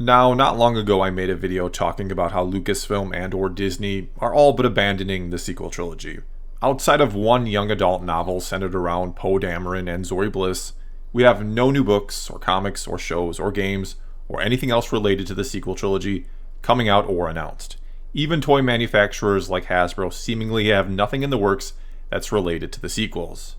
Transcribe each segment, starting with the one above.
Now, not long ago I made a video talking about how Lucasfilm and or Disney are all but abandoning the sequel trilogy. Outside of one young adult novel centered around Poe Dameron and Zori Bliss, we have no new books or comics or shows or games or anything else related to the sequel trilogy coming out or announced. Even toy manufacturers like Hasbro seemingly have nothing in the works that's related to the sequels.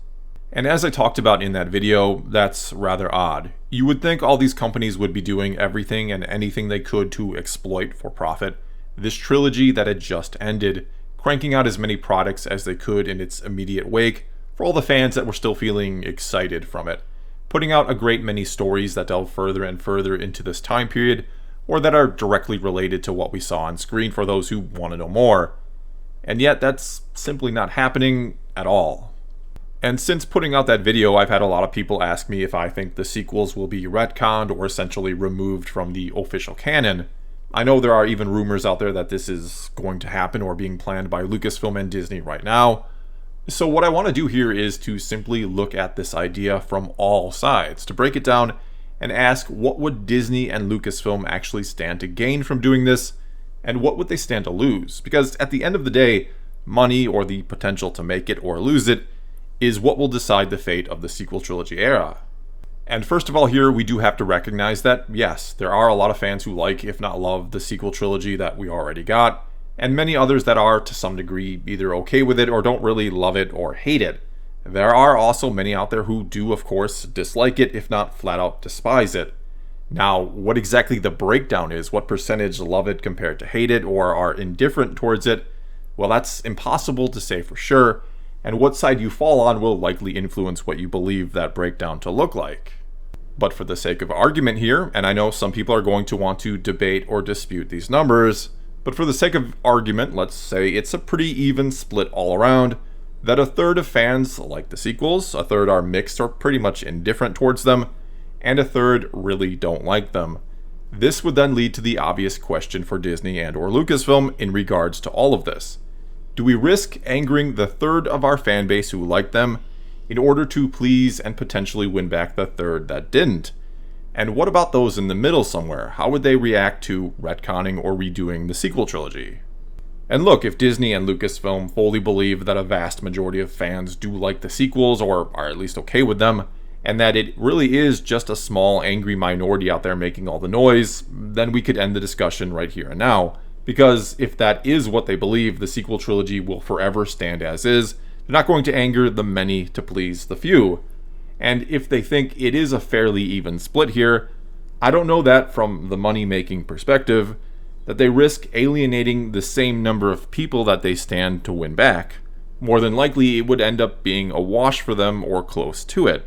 And as I talked about in that video, that's rather odd. You would think all these companies would be doing everything and anything they could to exploit for profit this trilogy that had just ended, cranking out as many products as they could in its immediate wake for all the fans that were still feeling excited from it, putting out a great many stories that delve further and further into this time period, or that are directly related to what we saw on screen for those who want to know more. And yet that's simply not happening at all. And since putting out that video, I've had a lot of people ask me if I think the sequels will be retconned or essentially removed from the official canon. I know there are even rumors out there that this is going to happen or being planned by Lucasfilm and Disney right now. So what I want to do here is to simply look at this idea from all sides, to break it down and ask what would Disney and Lucasfilm actually stand to gain from doing this, and what would they stand to lose? Because at the end of the day, money or the potential to make it or lose it is what will decide the fate of the sequel trilogy era. And first of all here, we do have to recognize that, yes, there are a lot of fans who like, if not love, the sequel trilogy that we already got, and many others that are, to some degree, either okay with it or don't really love it or hate it. There are also many out there who do, of course, dislike it, if not flat out despise it. Now, what exactly the breakdown is, what percentage love it compared to hate it or are indifferent towards it, well, that's impossible to say for sure, and what side you fall on will likely influence what you believe that breakdown to look like. But for the sake of argument here, and I know some people are going to want to debate or dispute these numbers, but for the sake of argument, let's say it's a pretty even split all around, that a third of fans like the sequels, a third are mixed or pretty much indifferent towards them, and a third really don't like them. This would then lead to the obvious question for Disney and or Lucasfilm in regards to all of this. Do we risk angering the third of our fan base who like them in order to please and potentially win back the third that didn't? And what about those in the middle somewhere? How would they react to retconning or redoing the sequel trilogy? And look, if Disney and Lucasfilm fully believe that a vast majority of fans do like the sequels or are at least okay with them, and that it really is just a small angry minority out there making all the noise, then we could end the discussion right here and now. Because if that is what they believe, the sequel trilogy will forever stand as is. They're not going to anger the many to please the few. And if they think it is a fairly even split here, I don't know that from the money-making perspective, that they risk alienating the same number of people that they stand to win back. More than likely, it would end up being a wash for them or close to it.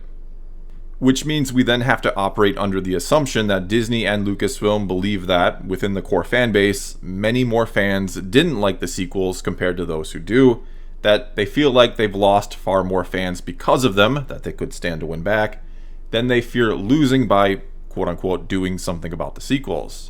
Which means we then have to operate under the assumption that Disney and Lucasfilm believe that, within the core fan base, many more fans didn't like the sequels compared to those who do, that they feel like they've lost far more fans because of them, that they could stand to win back, than they fear losing by, quote-unquote, doing something about the sequels.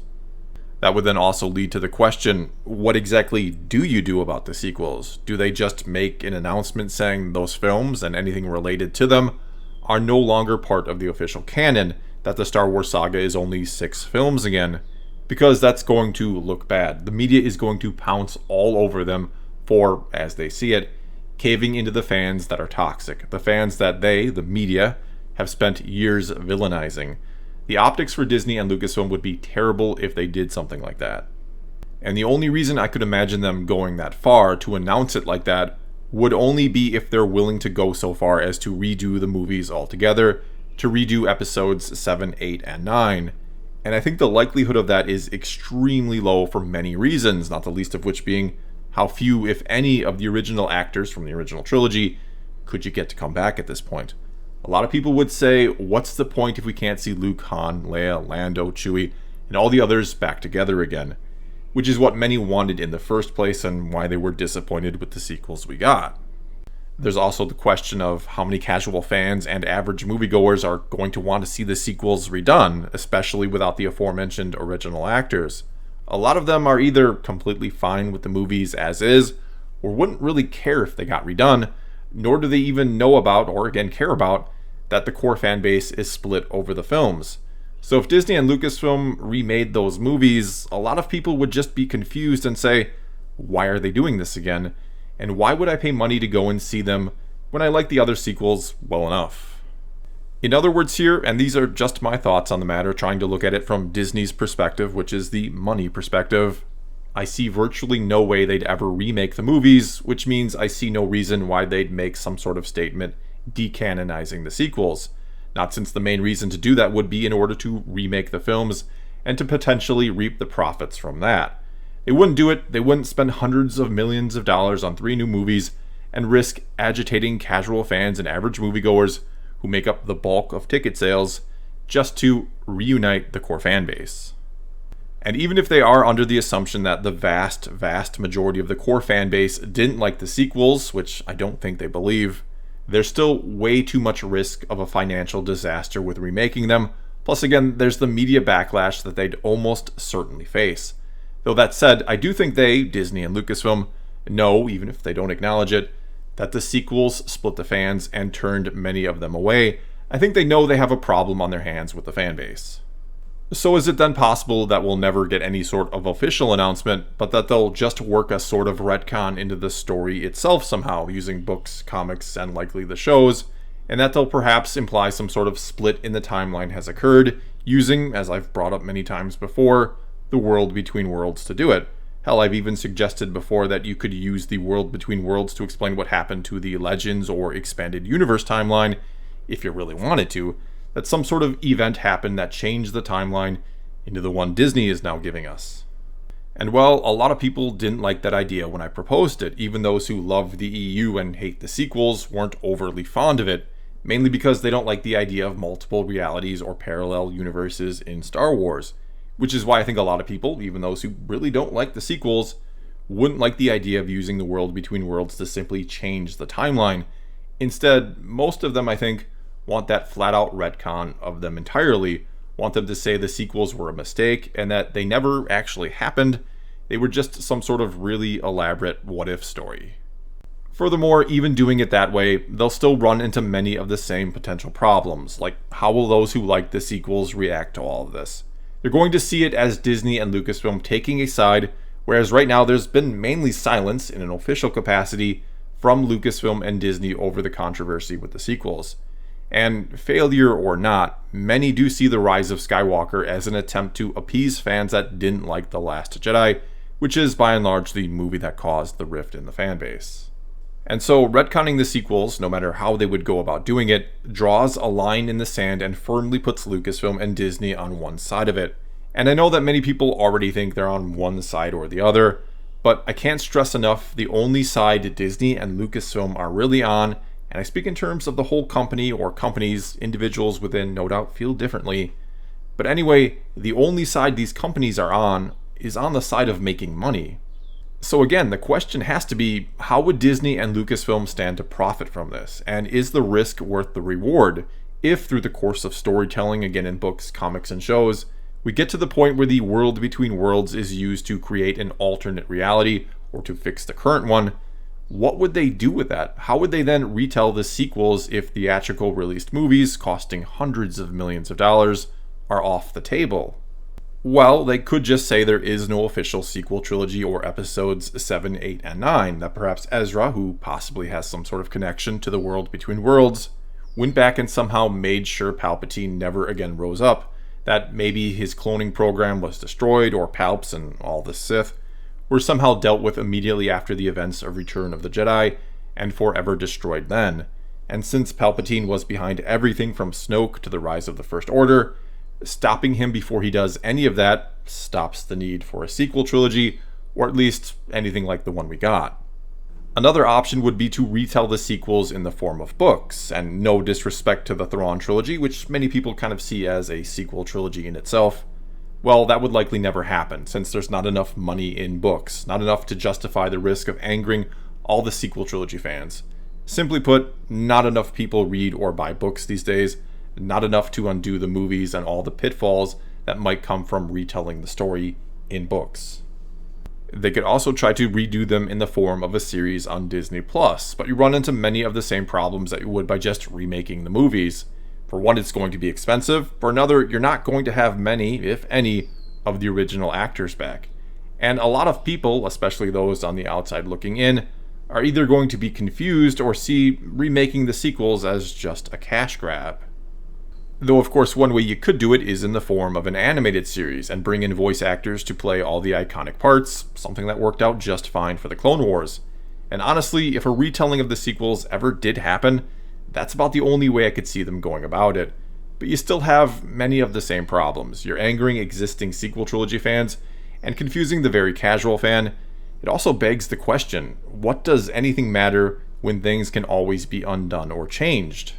That would then also lead to the question, what exactly do you do about the sequels? Do they just make an announcement saying those films and anything related to them are no longer part of the official canon, that the Star Wars saga is only 6 films again? Because that's going to look bad. The media is going to pounce all over them for, as they see it, caving into the fans that are toxic, the fans that they, the media, have spent years villainizing. The optics for Disney and Lucasfilm would be terrible if they did something like that. And the only reason I could imagine them going that far to announce it like that would only be if they're willing to go so far as to redo the movies altogether, to redo episodes 7, 8, and 9. And I think the likelihood of that is extremely low for many reasons, not the least of which being how few, if any, of the original actors from the original trilogy could you get to come back at this point. A lot of people would say, what's the point if we can't see Luke, Han, Leia, Lando, Chewie, and all the others back together again? Which is what many wanted in the first place and why they were disappointed with the sequels we got. There's also the question of how many casual fans and average moviegoers are going to want to see the sequels redone, especially without the aforementioned original actors. A lot of them are either completely fine with the movies as is, or wouldn't really care if they got redone, nor do they even know about, or again care about, that the core fan base is split over the films. So if Disney and Lucasfilm remade those movies, a lot of people would just be confused and say, why are they doing this again? And why would I pay money to go and see them when I like the other sequels well enough? In other words here, and these are just my thoughts on the matter, trying to look at it from Disney's perspective, which is the money perspective, I see virtually no way they'd ever remake the movies, which means I see no reason why they'd make some sort of statement decanonizing the sequels. Not since the main reason to do that would be in order to remake the films and to potentially reap the profits from that. They wouldn't do it, they wouldn't spend hundreds of millions of dollars on 3 new movies and risk agitating casual fans and average moviegoers who make up the bulk of ticket sales just to reunite the core fan base. And even if they are under the assumption that the vast majority of the core fan base didn't like the sequels, which I don't think they believe, there's still way too much risk of a financial disaster with remaking them. Plus, again, there's the media backlash that they'd almost certainly face. Though that said, I do think they, Disney and Lucasfilm, know, even if they don't acknowledge it, that the sequels split the fans and turned many of them away. I think they know they have a problem on their hands with the fan base. So is it then possible that we'll never get any sort of official announcement, but that they'll just work a sort of retcon into the story itself somehow, using books, comics, and likely the shows, and that they'll perhaps imply some sort of split in the timeline has occurred, using, as I've brought up many times before, the world between worlds to do it. Hell, I've even suggested before that you could use the world between worlds to explain what happened to the Legends or Expanded Universe timeline, if you really wanted to, that some sort of event happened that changed the timeline into the one Disney is now giving us. And well, a lot of people didn't like that idea when I proposed it. Even those who love the EU and hate the sequels weren't overly fond of it, mainly because they don't like the idea of multiple realities or parallel universes in Star Wars. Which is why I think a lot of people, even those who really don't like the sequels, wouldn't like the idea of using the world between worlds to simply change the timeline. Instead, most of them, I think, want that flat-out retcon of them entirely, want them to say the sequels were a mistake and that they never actually happened, they were just some sort of really elaborate what-if story. Furthermore, even doing it that way, they'll still run into many of the same potential problems, like how will those who like the sequels react to all of this? They're going to see it as Disney and Lucasfilm taking a side, whereas right now there's been mainly silence in an official capacity from Lucasfilm and Disney over the controversy with the sequels. And failure or not, many do see The Rise of Skywalker as an attempt to appease fans that didn't like The Last Jedi, which is by and large the movie that caused the rift in the fan base. And so retconning the sequels, no matter how they would go about doing it, draws a line in the sand and firmly puts Lucasfilm and Disney on one side of it. And I know that many people already think they're on one side or the other, but I can't stress enough the only side Disney and Lucasfilm are really on, and I speak in terms of the whole company or companies, individuals within no doubt feel differently. But anyway, the only side these companies are on is on the side of making money. So again, the question has to be, how would Disney and Lucasfilm stand to profit from this? And is the risk worth the reward if through the course of storytelling, again in books, comics, and shows, we get to the point where the world between worlds is used to create an alternate reality or to fix the current one? What would they do with that? How would they then retell the sequels if theatrical released movies costing hundreds of millions of dollars are off the table? Well, they could just say there is no official sequel trilogy or episodes 7, 8, and 9, that perhaps Ezra, who possibly has some sort of connection to the world between worlds, went back and somehow made sure Palpatine never again rose up, that maybe his cloning program was destroyed, or Palps and all the Sith were somehow dealt with immediately after the events of Return of the Jedi, and forever destroyed then. And since Palpatine was behind everything from Snoke to the rise of the First Order, stopping him before he does any of that stops the need for a sequel trilogy, or at least anything like the one we got. Another option would be to retell the sequels in the form of books, and no disrespect to the Thrawn trilogy, which many people kind of see as a sequel trilogy in itself. Well, that would likely never happen, since there's not enough money in books, not enough to justify the risk of angering all the sequel trilogy fans. Simply put, not enough people read or buy books these days, not enough to undo the movies and all the pitfalls that might come from retelling the story in books. They could also try to redo them in the form of a series on Disney+, but you run into many of the same problems that you would by just remaking the movies. For one, it's going to be expensive. For another, you're not going to have many, if any, of the original actors back. And a lot of people, especially those on the outside looking in, are either going to be confused or see remaking the sequels as just a cash grab. Though, of course, one way you could do it is in the form of an animated series and bring in voice actors to play all the iconic parts, something that worked out just fine for the Clone Wars. And honestly, if a retelling of the sequels ever did happen, that's about the only way I could see them going about it. But you still have many of the same problems. You're angering existing sequel trilogy fans and confusing the very casual fan. It also begs the question, what does anything matter when things can always be undone or changed?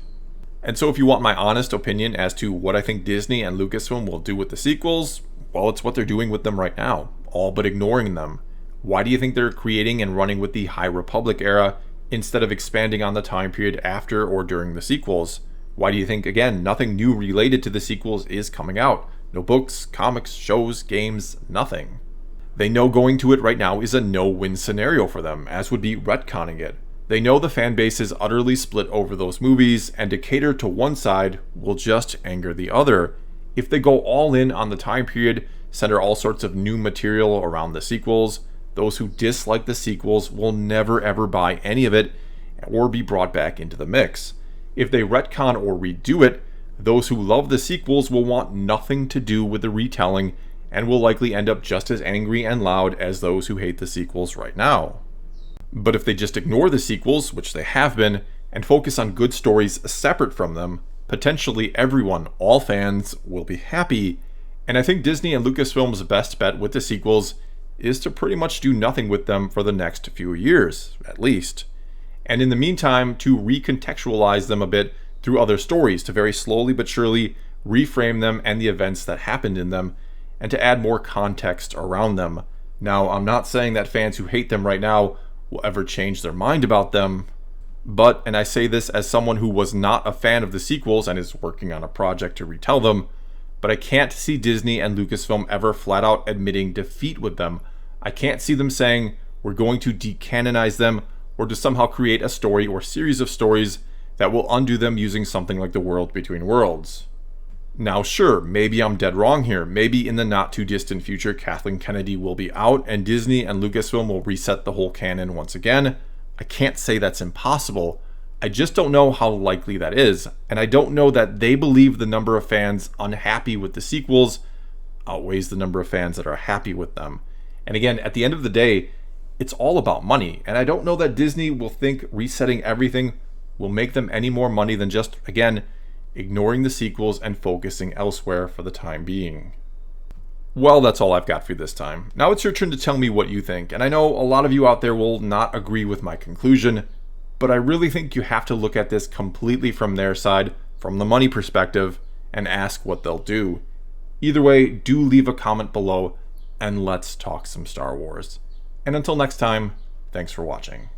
And so if you want my honest opinion as to what I think Disney and Lucasfilm will do with the sequels, well, it's what they're doing with them right now, all but ignoring them. Why do you think they're creating and running with the High Republic era instead of expanding on the time period after or during the sequels? Why do you think, again, nothing new related to the sequels is coming out? No books, comics, shows, games, nothing. They know going to it right now is a no-win scenario for them, as would be retconning it. They know the fan base is utterly split over those movies, and to cater to one side will just anger the other. If they go all in on the time period, center all sorts of new material around the sequels, those who dislike the sequels will never ever buy any of it or be brought back into the mix. If they retcon or redo it, those who love the sequels will want nothing to do with the retelling and will likely end up just as angry and loud as those who hate the sequels right now. But if they just ignore the sequels, which they have been, and focus on good stories separate from them, potentially everyone, all fans, will be happy. And I think Disney and Lucasfilm's best bet with the sequels is to pretty much do nothing with them for the next few years, at least. And in the meantime, to recontextualize them a bit through other stories, to very slowly but surely reframe them and the events that happened in them, and to add more context around them. Now, I'm not saying that fans who hate them right now will ever change their mind about them, but, and I say this as someone who was not a fan of the sequels and is working on a project to retell them, but I can't see Disney and Lucasfilm ever flat out admitting defeat with them. I can't see them saying, we're going to decanonize them, or to somehow create a story or series of stories that will undo them using something like the World Between Worlds. Now sure, maybe I'm dead wrong here. Maybe in the not too distant future Kathleen Kennedy will be out and Disney and Lucasfilm will reset the whole canon once again. I can't say that's impossible. I just don't know how likely that is, and I don't know that they believe the number of fans unhappy with the sequels outweighs the number of fans that are happy with them. And again, at the end of the day, it's all about money, and I don't know that Disney will think resetting everything will make them any more money than just, again, ignoring the sequels and focusing elsewhere for the time being. Well, that's all I've got for you this time. Now it's your turn to tell me what you think, and I know a lot of you out there will not agree with my conclusion, but I really think you have to look at this completely from their side, from the money perspective, and ask what they'll do. Either way, do leave a comment below, and let's talk some Star Wars. And until next time, thanks for watching.